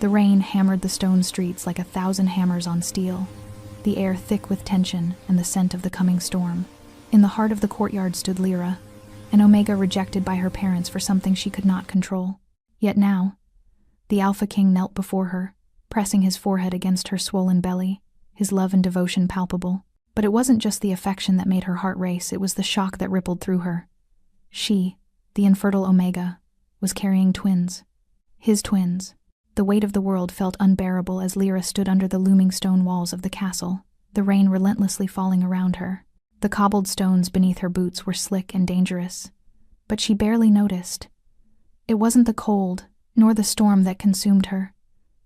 The rain hammered the stone streets like 1,000 hammers on steel, the air thick with tension and the scent of the coming storm. In the heart of the courtyard stood Lyra, an Omega rejected by her parents for something she could not control. Yet now, the Alpha King knelt before her, pressing his forehead against her swollen belly, his love and devotion palpable. But it wasn't just the affection that made her heart race, it was the shock that rippled through her. She, the infertile Omega, was carrying twins. His twins. The weight of the world felt unbearable as Lyra stood under the looming stone walls of the castle, the rain relentlessly falling around her. The cobbled stones beneath her boots were slick and dangerous, but she barely noticed. It wasn't the cold, nor the storm that consumed her.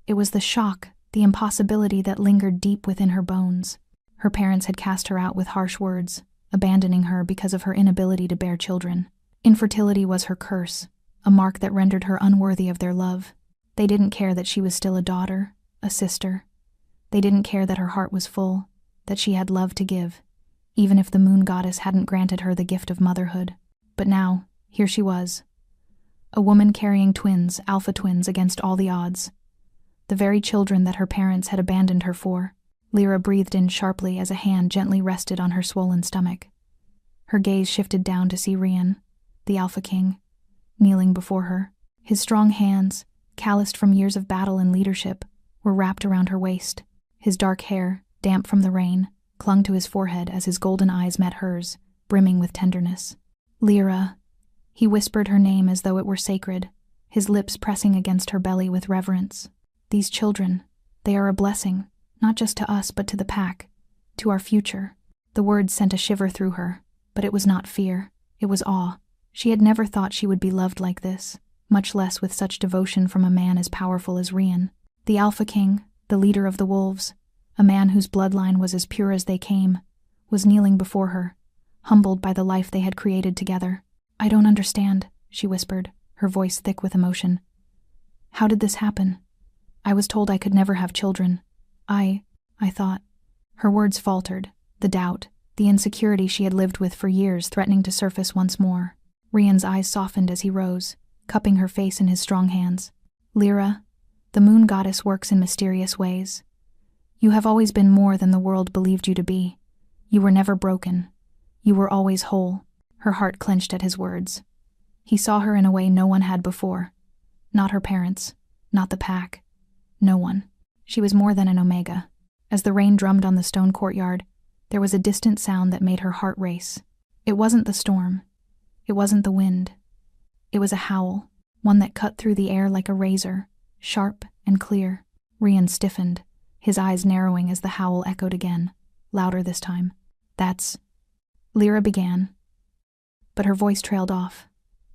It was the shock, the impossibility that lingered deep within her bones. Her parents had cast her out with harsh words, abandoning her because of her inability to bear children. Infertility was her curse, a mark that rendered her unworthy of their love. They didn't care that she was still a daughter, a sister. They didn't care that her heart was full, that she had love to give, even if the moon goddess hadn't granted her the gift of motherhood. But now, here she was, a woman carrying twins, alpha twins, against all the odds. The very children that her parents had abandoned her for. Lyra breathed in sharply as a hand gently rested on her swollen stomach. Her gaze shifted down to see Rian, the Alpha King, kneeling before her. His strong hands, calloused from years of battle and leadership, were wrapped around her waist. His dark hair, damp from the rain, clung to his forehead as his golden eyes met hers, brimming with tenderness. Lyra. He whispered her name as though it were sacred, his lips pressing against her belly with reverence. These children, they are a blessing, not just to us but to the pack, to our future. The words sent a shiver through her, but it was not fear, it was awe. She had never thought she would be loved like this, much less with such devotion from a man as powerful as Rian. The Alpha King, the leader of the wolves, a man whose bloodline was as pure as they came, was kneeling before her, humbled by the life they had created together. "I don't understand," she whispered, her voice thick with emotion. "How did this happen? I was told I could never have children. I thought." Her words faltered, the doubt, the insecurity she had lived with for years threatening to surface once more. Rian's eyes softened as he rose, cupping her face in his strong hands. "Lyra, the moon goddess works in mysterious ways. You have always been more than the world believed you to be. You were never broken. You were always whole." Her heart clenched at his words. He saw her in a way no one had before. Not her parents, not the pack. No one. She was more than an Omega. As the rain drummed on the stone courtyard, there was a distant sound that made her heart race. It wasn't the storm. It wasn't the wind. It was a howl, one that cut through the air like a razor, sharp and clear. Rian stiffened, his eyes narrowing as the howl echoed again, louder this time. "That's..." Lyra began, but her voice trailed off,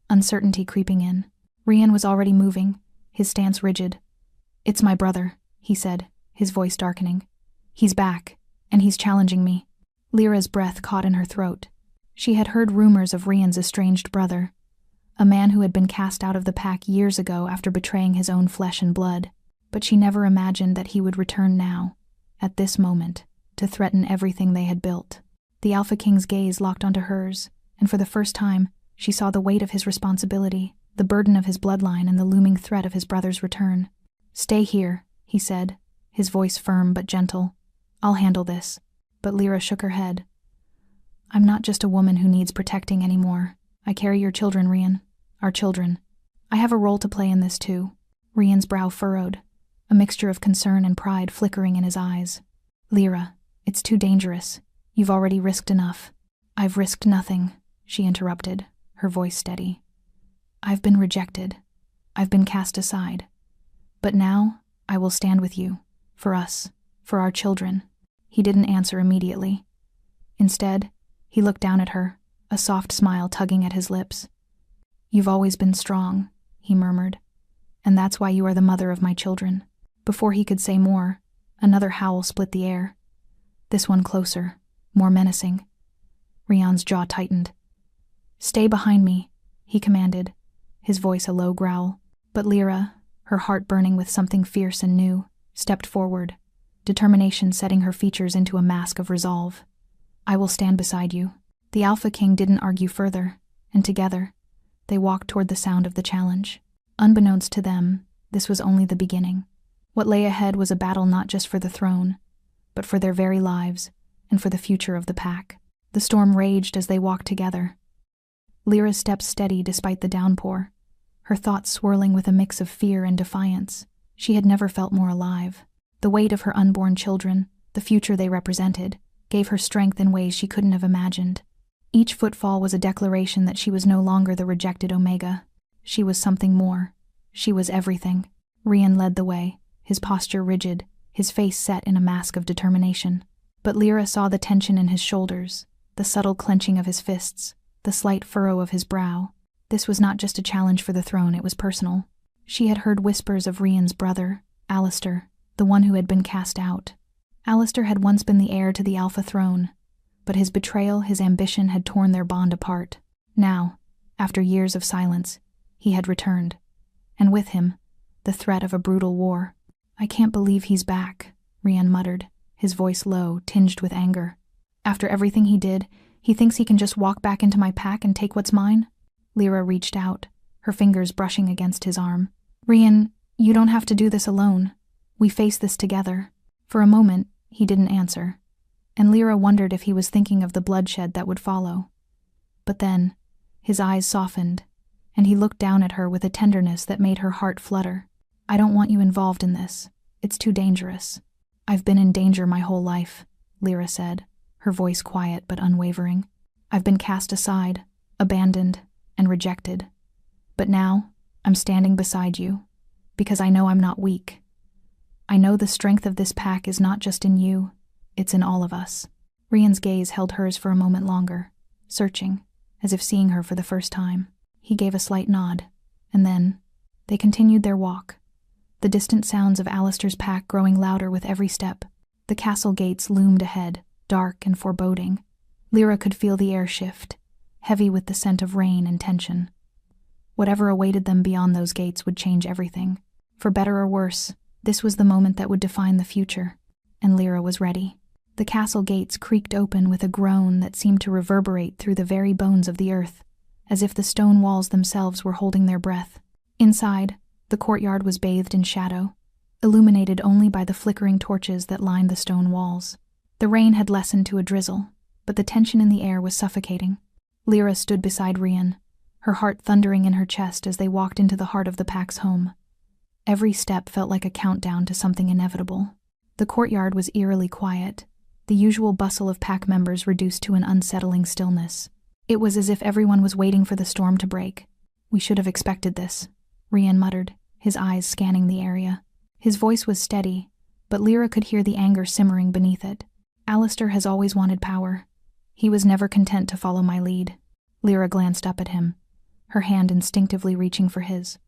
uncertainty creeping in. Rian was already moving, his stance rigid. "It's my brother," he said, his voice darkening. "He's back, and he's challenging me." Lyra's breath caught in her throat. She had heard rumors of Rian's estranged brother, a man who had been cast out of the pack years ago after betraying his own flesh and blood, but she never imagined that he would return now, at this moment, to threaten everything they had built. The Alpha King's gaze locked onto hers, and for the first time, she saw the weight of his responsibility, the burden of his bloodline, and the looming threat of his brother's return. "Stay here," he said, his voice firm but gentle. "I'll handle this." But Lyra shook her head. "I'm not just a woman who needs protecting anymore. I carry your children, Rian. Our children. I have a role to play in this too." Rian's brow furrowed, a mixture of concern and pride flickering in his eyes. "Lyra, it's too dangerous. You've already risked enough." "I've risked nothing," she interrupted, her voice steady. "I've been rejected. I've been cast aside. But now, I will stand with you. For us. For our children." He didn't answer immediately. Instead, he looked down at her, a soft smile tugging at his lips. "You've always been strong," he murmured, "and that's why you are the mother of my children." Before he could say more, another howl split the air. This one closer, more menacing. Rian's jaw tightened. "Stay behind me," he commanded, his voice a low growl. But Lyra, her heart burning with something fierce and new, stepped forward, determination setting her features into a mask of resolve. "I will stand beside you." The Alpha King didn't argue further, and together, they walked toward the sound of the challenge. Unbeknownst to them, this was only the beginning. What lay ahead was a battle not just for the throne, but for their very lives and for the future of the pack. The storm raged as they walked together. Lyra's steps steady despite the downpour, her thoughts swirling with a mix of fear and defiance. She had never felt more alive. The weight of her unborn children, the future they represented, gave her strength in ways she couldn't have imagined. Each footfall was a declaration that she was no longer the rejected Omega. She was something more. She was everything. Rian led the way, his posture rigid, his face set in a mask of determination. But Lyra saw the tension in his shoulders, the subtle clenching of his fists, the slight furrow of his brow. This was not just a challenge for the throne, it was personal. She had heard whispers of Rian's brother, Alistair, the one who had been cast out. Alistair had once been the heir to the Alpha throne, but his betrayal, his ambition had torn their bond apart. Now, after years of silence, he had returned, and with him, the threat of a brutal war. "I can't believe he's back," Rian muttered, his voice low, tinged with anger. "After everything he did, he thinks he can just walk back into my pack and take what's mine?" Lyra reached out, her fingers brushing against his arm. "Rian, you don't have to do this alone. We face this together." For a moment, he didn't answer, and Lyra wondered if he was thinking of the bloodshed that would follow. But then, his eyes softened, and he looked down at her with a tenderness that made her heart flutter. "I don't want you involved in this. It's too dangerous." "I've been in danger my whole life," Lyra said, her voice quiet but unwavering. "I've been cast aside, abandoned, and rejected. But now, I'm standing beside you, because I know I'm not weak. I know the strength of this pack is not just in you, it's in all of us." Rian's gaze held hers for a moment longer, searching, as if seeing her for the first time. He gave a slight nod, and then they continued their walk, the distant sounds of Alistair's pack growing louder with every step. The castle gates loomed ahead, dark and foreboding. Lyra could feel the air shift, heavy with the scent of rain and tension. Whatever awaited them beyond those gates would change everything. For better or worse, this was the moment that would define the future, and Lyra was ready. The castle gates creaked open with a groan that seemed to reverberate through the very bones of the earth, as if the stone walls themselves were holding their breath. Inside, the courtyard was bathed in shadow, illuminated only by the flickering torches that lined the stone walls. The rain had lessened to a drizzle, but the tension in the air was suffocating. Lyra stood beside Rian, her heart thundering in her chest as they walked into the heart of the pack's home. Every step felt like a countdown to something inevitable. The courtyard was eerily quiet, the usual bustle of pack members reduced to an unsettling stillness. It was as if everyone was waiting for the storm to break. "We should have expected this," Rian muttered, his eyes scanning the area. His voice was steady, but Lyra could hear the anger simmering beneath it. "Alistair has always wanted power. He was never content to follow my lead." Lyra glanced up at him, her hand instinctively reaching for his.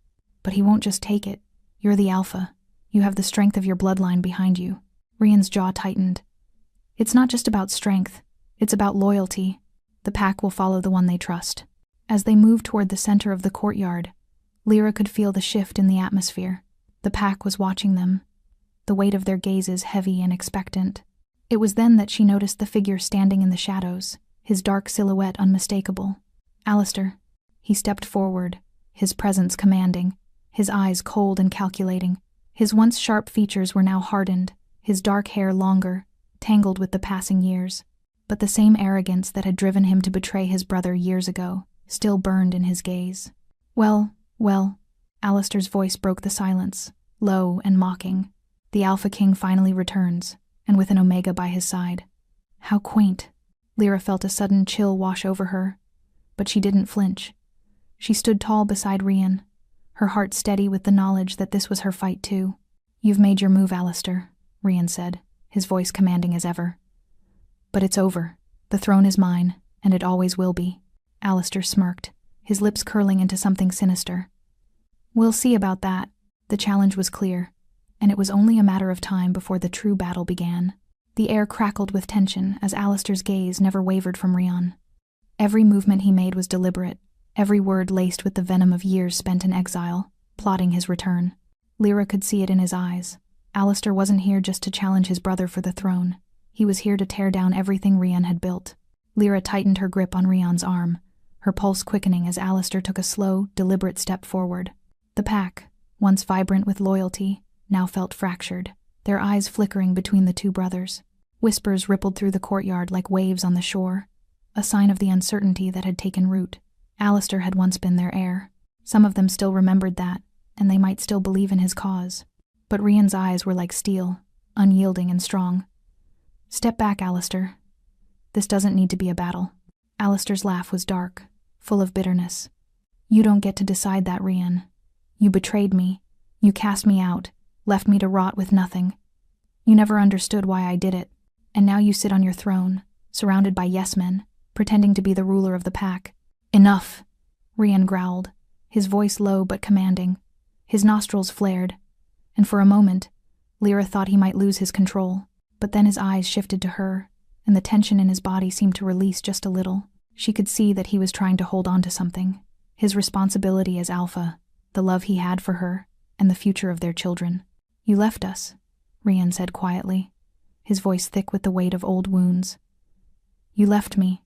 "But he won't just take it. You're the Alpha. You have the strength of your bloodline behind you." Rian's jaw tightened. "It's not just about strength. It's about loyalty. The pack will follow the one they trust." As they moved toward the center of the courtyard, Lyra could feel the shift in the atmosphere. The pack was watching them, the weight of their gazes heavy and expectant. It was then that she noticed the figure standing in the shadows, his dark silhouette unmistakable. "Alistair." He stepped forward, his presence commanding, his eyes cold and calculating. His once sharp features were now hardened, his dark hair longer, tangled with the passing years. But the same arrogance that had driven him to betray his brother years ago still burned in his gaze. Well, Alistair's voice broke the silence, low and mocking. "The Alpha King finally returns, and with an Omega by his side." How quaint. Lyra felt a sudden chill wash over her, but she didn't flinch. She stood tall beside Rian, her heart steady with the knowledge that this was her fight too. "You've made your move, Alistair," Rian said, his voice commanding as ever. "But it's over. The throne is mine, and it always will be." Alistair smirked, his lips curling into something sinister. "We'll see about that." The challenge was clear, and it was only a matter of time before the true battle began. The air crackled with tension as Alistair's gaze never wavered from Rian. Every movement he made was deliberate, every word laced with the venom of years spent in exile, plotting his return. Lyra could see it in his eyes. Alistair wasn't here just to challenge his brother for the throne. He was here to tear down everything Rian had built. Lyra tightened her grip on Rian's arm, her pulse quickening as Alistair took a slow, deliberate step forward. The pack, once vibrant with loyalty, now felt fractured, their eyes flickering between the two brothers. Whispers rippled through the courtyard like waves on the shore, a sign of the uncertainty that had taken root. Alistair had once been their heir. Some of them still remembered that, and they might still believe in his cause. But Rian's eyes were like steel, unyielding and strong. "Step back, Alistair. This doesn't need to be a battle." Alistair's laugh was dark, full of bitterness. "You don't get to decide that, Rian. You betrayed me. You cast me out, left me to rot with nothing. You never understood why I did it, and now you sit on your throne, surrounded by yes-men, pretending to be the ruler of the pack." "Enough," Rian growled, his voice low but commanding. His nostrils flared, and for a moment, Lyra thought he might lose his control. But then his eyes shifted to her, and the tension in his body seemed to release just a little. She could see that he was trying to hold on to something. His responsibility as alpha, the love he had for her, and the future of their children. "You left us," Rian said quietly, his voice thick with the weight of old wounds. "You left me,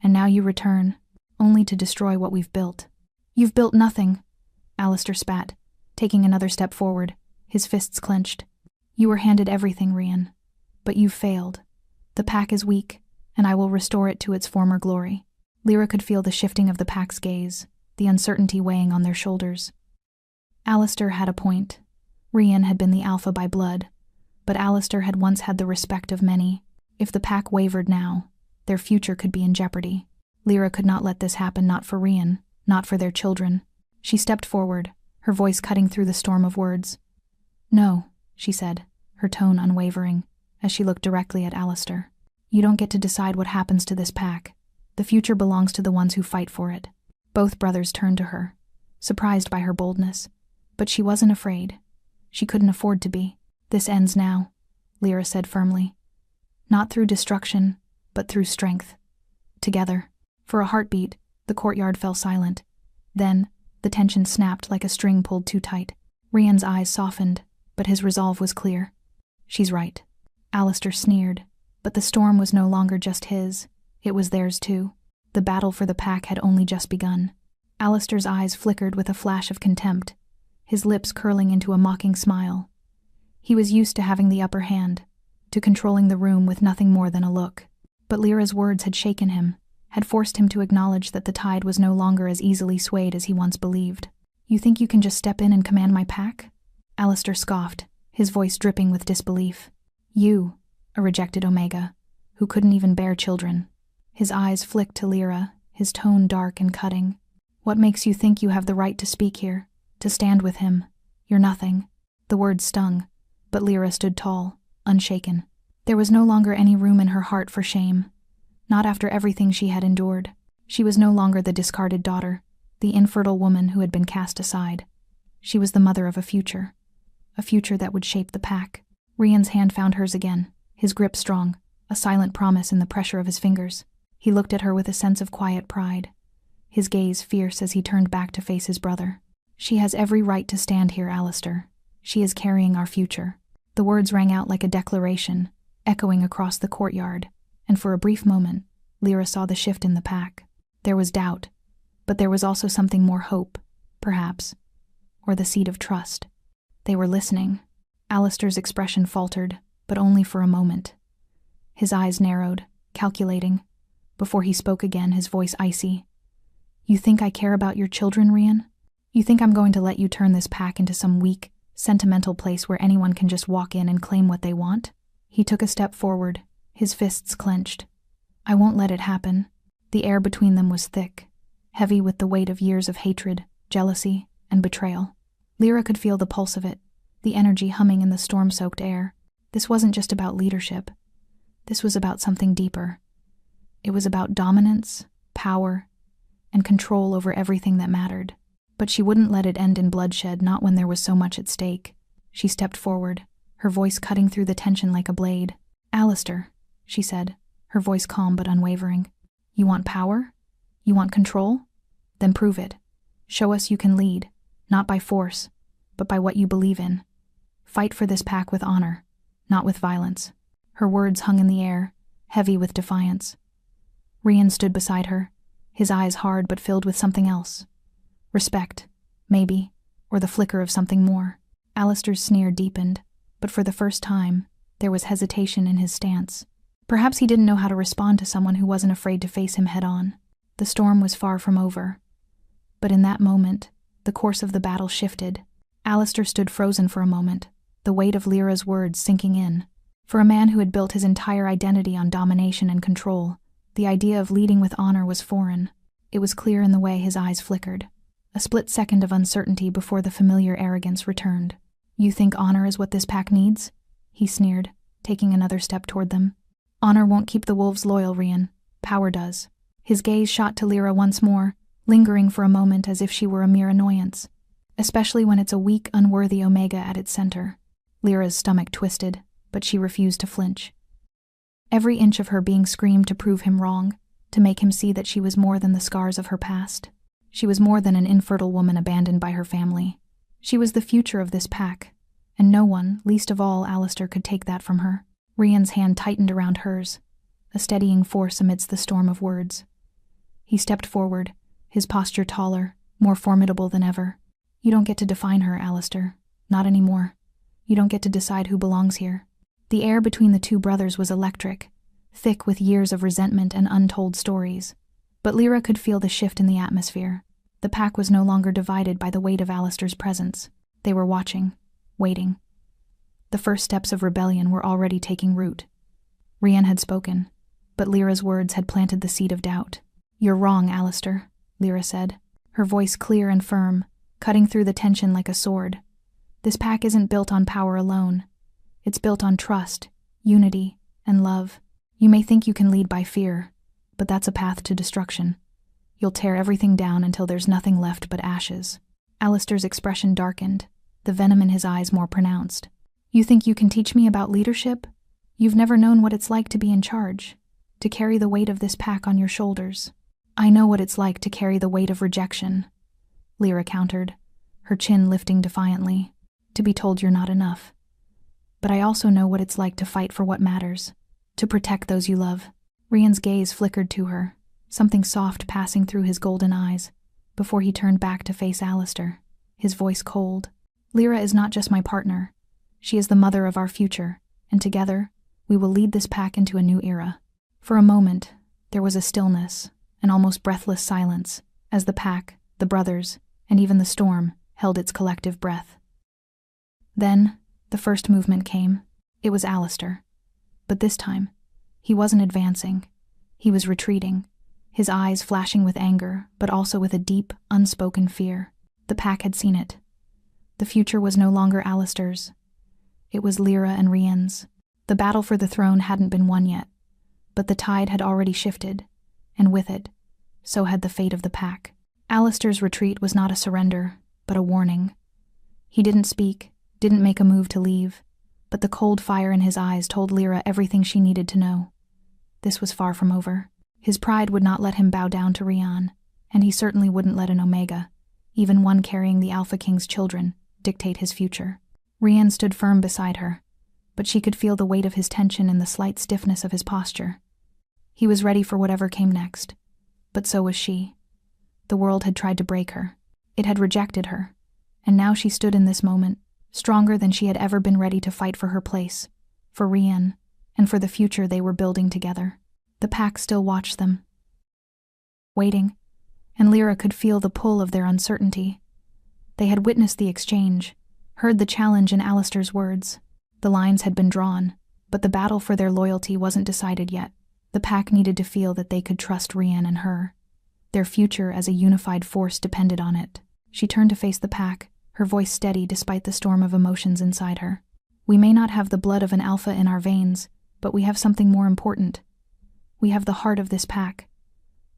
and now you return, only to destroy what we've built." "You've built nothing," Alistair spat, taking another step forward, his fists clenched. "You were handed everything, Rian, but you've failed. The pack is weak, and I will restore it to its former glory." Lyra could feel the shifting of the pack's gaze, the uncertainty weighing on their shoulders. Alistair had a point. Rian had been the alpha by blood, but Alistair had once had the respect of many. If the pack wavered now, their future could be in jeopardy. Lyra could not let this happen, not for Rian, not for their children. She stepped forward, her voice cutting through the storm of words. "No," she said, her tone unwavering, as she looked directly at Alistair. "You don't get to decide what happens to this pack. The future belongs to the ones who fight for it." Both brothers turned to her, surprised by her boldness, but she wasn't afraid. She couldn't afford to be. "This ends now," Lyra said firmly. "Not through destruction, but through strength. Together." For a heartbeat, the courtyard fell silent. Then, the tension snapped like a string pulled too tight. Rian's eyes softened, but his resolve was clear. "She's right." Alistair sneered, but the storm was no longer just his. It was theirs too. The battle for the pack had only just begun. Alistair's eyes flickered with a flash of contempt, his lips curling into a mocking smile. He was used to having the upper hand, to controlling the room with nothing more than a look. But Lyra's words had shaken him, had forced him to acknowledge that the tide was no longer as easily swayed as he once believed. "You think you can just step in and command my pack?" Alistair scoffed, his voice dripping with disbelief. "You, a rejected Omega, who couldn't even bear children." His eyes flicked to Lyra, his tone dark and cutting. "What makes you think you have the right to speak here, to stand with him? You're nothing." The words stung, but Lyra stood tall, unshaken. There was no longer any room in her heart for shame. Not after everything she had endured. She was no longer the discarded daughter, the infertile woman who had been cast aside. She was the mother of a future that would shape the pack. Rian's hand found hers again, his grip strong, a silent promise in the pressure of his fingers. He looked at her with a sense of quiet pride, his gaze fierce as he turned back to face his brother. "She has every right to stand here, Alistair. She is carrying our future." The words rang out like a declaration, echoing across the courtyard, and for a brief moment, Lyra saw the shift in the pack. There was doubt, but there was also something more: hope, perhaps, or the seed of trust. They were listening. Alistair's expression faltered, but only for a moment. His eyes narrowed, calculating. Before he spoke again, his voice icy. "You think I care about your children, Rian? You think I'm going to let you turn this pack into some weak, sentimental place where anyone can just walk in and claim what they want?" He took a step forward, his fists clenched. "I won't let it happen." The air between them was thick, heavy with the weight of years of hatred, jealousy, and betrayal. Lyra could feel the pulse of it, the energy humming in the storm-soaked air. This wasn't just about leadership. This was about something deeper. It was about dominance, power, and control over everything that mattered. But she wouldn't let it end in bloodshed, not when there was so much at stake. She stepped forward, her voice cutting through the tension like a blade. "Alistair," she said, her voice calm but unwavering. "You want power? You want control? Then prove it. Show us you can lead, not by force, but by what you believe in. Fight for this pack with honor, not with violence." Her words hung in the air, heavy with defiance. Rian stood beside her, his eyes hard but filled with something else. Respect, maybe, or the flicker of something more. Alistair's sneer deepened, but for the first time, there was hesitation in his stance. Perhaps he didn't know how to respond to someone who wasn't afraid to face him head-on. The storm was far from over. But in that moment, the course of the battle shifted. Alistair stood frozen for a moment, the weight of Lyra's words sinking in. For a man who had built his entire identity on domination and control, the idea of leading with honor was foreign. It was clear in the way his eyes flickered. A split second of uncertainty before the familiar arrogance returned. "You think honor is what this pack needs?" he sneered, taking another step toward them. "Honor won't keep the wolves loyal, Rian. Power does." His gaze shot to Lyra once more, lingering for a moment as if she were a mere annoyance. Especially when it's a weak, unworthy Omega at its center. Lyra's stomach twisted, but she refused to flinch. Every inch of her being screamed to prove him wrong, to make him see that she was more than the scars of her past. She was more than an infertile woman abandoned by her family. She was the future of this pack, and no one, least of all Alistair, could take that from her. Rian's hand tightened around hers, a steadying force amidst the storm of words. He stepped forward, his posture taller, more formidable than ever. "You don't get to define her, Alistair. Not anymore. You don't get to decide who belongs here." The air between the two brothers was electric, thick with years of resentment and untold stories. But Lyra could feel the shift in the atmosphere. The pack was no longer divided by the weight of Alistair's presence. They were watching, waiting. The first steps of rebellion were already taking root. Rian had spoken, but Lyra's words had planted the seed of doubt. "You're wrong, Alistair," Lyra said, her voice clear and firm, cutting through the tension like a sword. "This pack isn't built on power alone. It's built on trust, unity, and love. You may think you can lead by fear, but that's a path to destruction. You'll tear everything down until there's nothing left but ashes." Alistair's expression darkened, the venom in his eyes more pronounced. "You think you can teach me about leadership? You've never known what it's like to be in charge, to carry the weight of this pack on your shoulders." "I know what it's like to carry the weight of rejection," Lyra countered, her chin lifting defiantly, "to be told you're not enough. But I also know what it's like to fight for what matters, to protect those you love." Rian's gaze flickered to her, something soft passing through his golden eyes, before he turned back to face Alistair, his voice cold. "Lyra is not just my partner. She is the mother of our future, and together, we will lead this pack into a new era." For a moment, there was a stillness, an almost breathless silence, as the pack, the brothers, and even the storm held its collective breath. Then, the first movement came. It was Alistair. But this time, he wasn't advancing. He was retreating, his eyes flashing with anger, but also with a deep, unspoken fear. The pack had seen it. The future was no longer Alistair's. It was Lyra and Rian's. The battle for the throne hadn't been won yet, but the tide had already shifted, and with it, so had the fate of the pack. Alistair's retreat was not a surrender, but a warning. He didn't speak, didn't make a move to leave, but the cold fire in his eyes told Lyra everything she needed to know. This was far from over. His pride would not let him bow down to Rian, and he certainly wouldn't let an Omega, even one carrying the Alpha King's children, dictate his future. Rian stood firm beside her, but she could feel the weight of his tension in the slight stiffness of his posture. He was ready for whatever came next, but so was she. The world had tried to break her. It had rejected her, and now she stood in this moment, stronger than she had ever been, ready to fight for her place, for Rian, and for the future they were building together. The pack still watched them, waiting, and Lyra could feel the pull of their uncertainty. They had witnessed the exchange, heard the challenge in Alistair's words. The lines had been drawn, but the battle for their loyalty wasn't decided yet. The pack needed to feel that they could trust Rian and her. Their future as a unified force depended on it. She turned to face the pack, her voice steady despite the storm of emotions inside her. "We may not have the blood of an alpha in our veins, but we have something more important. We have the heart of this pack.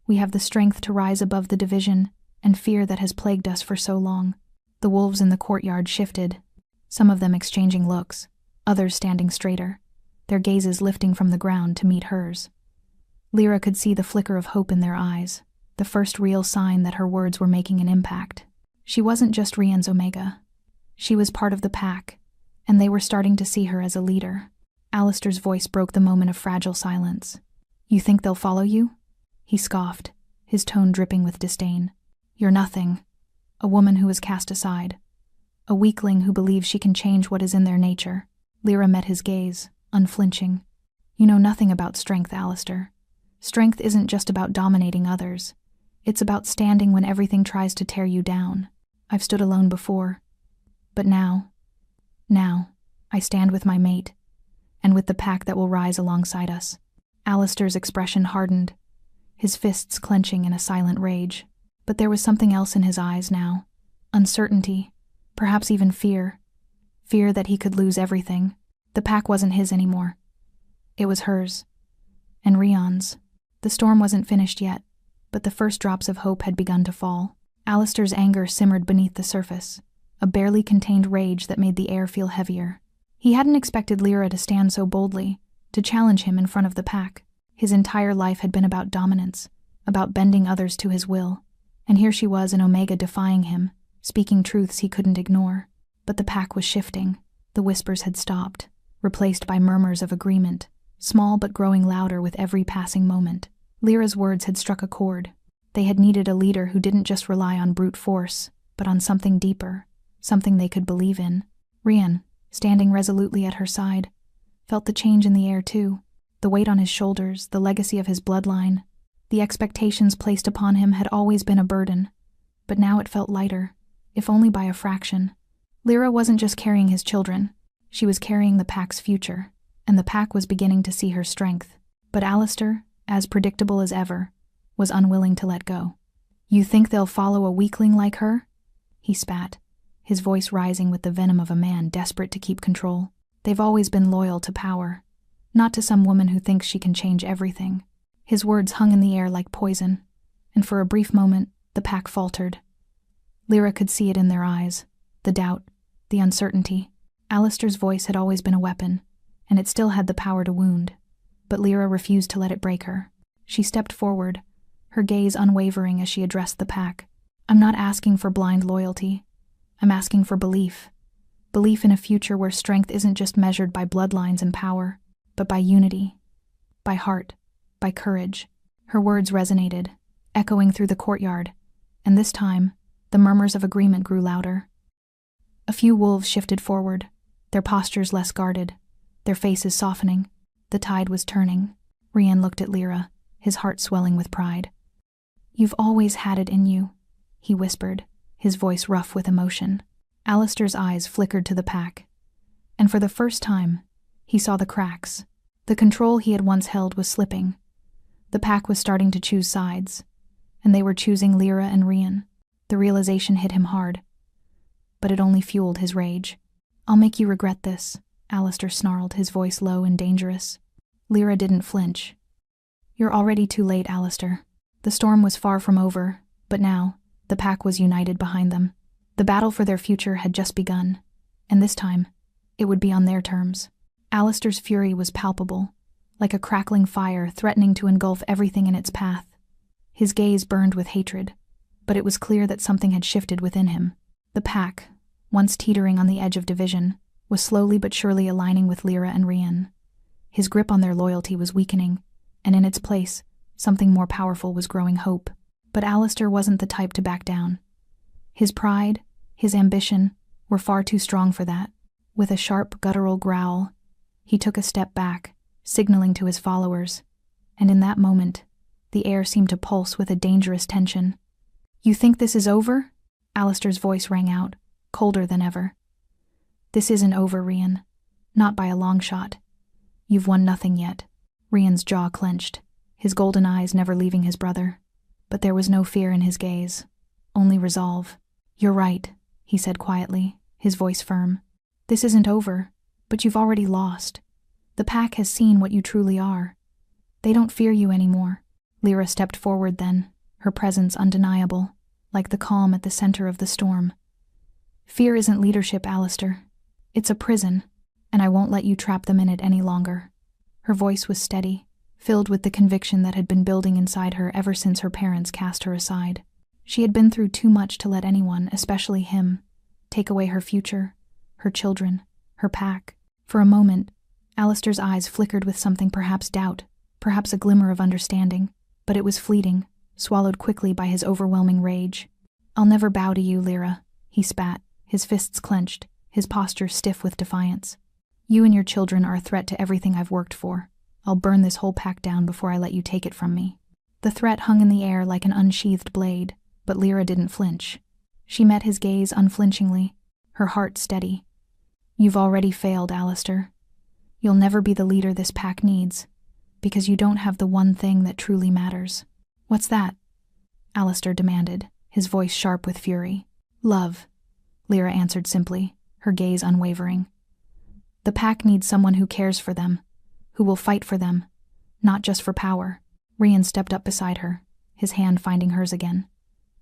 We have the strength to rise above the division and fear that has plagued us for so long." The wolves in the courtyard shifted, some of them exchanging looks, others standing straighter, their gazes lifting from the ground to meet hers. Lyra could see the flicker of hope in their eyes, the first real sign that her words were making an impact. She wasn't just Rian's Omega. She was part of the pack, and they were starting to see her as a leader. Alistair's voice broke the moment of fragile silence. "You think they'll follow you?" He scoffed, his tone dripping with disdain. "You're nothing. A woman who was cast aside. A weakling who believes she can change what is in their nature. Lyra met his gaze, unflinching. You know nothing about strength, Alistair. Strength isn't just about dominating others. It's about standing when everything tries to tear you down. I've stood alone before. But now, I stand with my mate, and with the pack that will rise alongside us. Alistair's expression hardened, his fists clenching in a silent rage. But there was something else in his eyes now. Uncertainty, perhaps even fear. Fear that he could lose everything. The pack wasn't his anymore. It was hers. And Rion's. The storm wasn't finished yet, but the first drops of hope had begun to fall. Alistair's anger simmered beneath the surface, a barely contained rage that made the air feel heavier. He hadn't expected Lyra to stand so boldly, to challenge him in front of the pack. His entire life had been about dominance, about bending others to his will. And here she was in Omega defying him, speaking truths he couldn't ignore. But the pack was shifting. The whispers had stopped, replaced by murmurs of agreement, small but growing louder with every passing moment. Lyra's words had struck a chord. They had needed a leader who didn't just rely on brute force, but on something deeper, something they could believe in. Rian, standing resolutely at her side, felt the change in the air too. The weight on his shoulders, the legacy of his bloodline. The expectations placed upon him had always been a burden, but now it felt lighter, if only by a fraction. Lyra wasn't just carrying his children, she was carrying the pack's future, and the pack was beginning to see her strength. But Alistair, as predictable as ever, was unwilling to let go. You think they'll follow a weakling like her? He spat, his voice rising with the venom of a man desperate to keep control. They've always been loyal to power, not to some woman who thinks she can change everything. His words hung in the air like poison, and for a brief moment, the pack faltered. Lyra could see it in their eyes, the doubt, the uncertainty. Alistair's voice had always been a weapon, and it still had the power to wound. But Lyra refused to let it break her. She stepped forward, her gaze unwavering as she addressed the pack. I'm not asking for blind loyalty. I'm asking for belief. Belief in a future where strength isn't just measured by bloodlines and power, but by unity, by heart, by courage. Her words resonated, echoing through the courtyard, and this time, the murmurs of agreement grew louder. A few wolves shifted forward, their postures less guarded, their faces softening. The tide was turning. Rian looked at Lyra, his heart swelling with pride. You've always had it in you, he whispered, his voice rough with emotion. Alistair's eyes flickered to the pack, and for the first time, he saw the cracks. The control he had once held was slipping. The pack was starting to choose sides, and they were choosing Lyra and Rian. The realization hit him hard, but it only fueled his rage. I'll make you regret this, Alistair snarled, his voice low and dangerous. Lyra didn't flinch. You're already too late, Alistair. The storm was far from over, but now, the pack was united behind them. The battle for their future had just begun, and this time, it would be on their terms. Alistair's fury was palpable, like a crackling fire threatening to engulf everything in its path. His gaze burned with hatred, but it was clear that something had shifted within him. The pack, once teetering on the edge of division, was slowly but surely aligning with Lyra and Rian. His grip on their loyalty was weakening, and in its place, something more powerful was growing hope. But Alistair wasn't the type to back down. His pride, his ambition, were far too strong for that. With a sharp, guttural growl, he took a step back, signaling to his followers, and in that moment, the air seemed to pulse with a dangerous tension. You think this is over? Alistair's voice rang out, colder than ever. This isn't over, Rian. Not by a long shot. You've won nothing yet. Rian's jaw clenched, his golden eyes never leaving his brother. But there was no fear in his gaze, only resolve. You're right, he said quietly, his voice firm. This isn't over, but you've already lost. The pack has seen what you truly are. They don't fear you anymore. Lyra stepped forward then, her presence undeniable, like the calm at the center of the storm. Fear isn't leadership, Alistair. It's a prison, and I won't let you trap them in it any longer. Her voice was steady, filled with the conviction that had been building inside her ever since her parents cast her aside. She had been through too much to let anyone, especially him, take away her future, her children, her pack. For a moment, Alistair's eyes flickered with something, perhaps doubt, perhaps a glimmer of understanding, but it was fleeting, swallowed quickly by his overwhelming rage. I'll never bow to you, Lyra, he spat, his fists clenched, his posture stiff with defiance. You and your children are a threat to everything I've worked for. I'll burn this whole pack down before I let you take it from me. The threat hung in the air like an unsheathed blade, but Lyra didn't flinch. She met his gaze unflinchingly, her heart steady. You've already failed, Alistair. You'll never be the leader this pack needs, because you don't have the one thing that truly matters. What's that? Alistair demanded, his voice sharp with fury. Love, Lyra answered simply, her gaze unwavering. The pack needs someone who cares for them, who will fight for them, not just for power. Rian stepped up beside her, his hand finding hers again.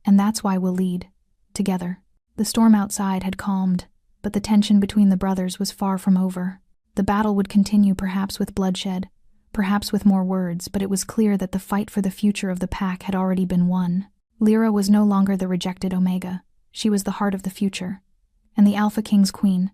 And that's why we'll lead, together. The storm outside had calmed, but the tension between the brothers was far from over. The battle would continue, perhaps with bloodshed, perhaps with more words, but it was clear that the fight for the future of the pack had already been won. Lyra was no longer the rejected Omega. She was the heart of the future, and the Alpha King's queen.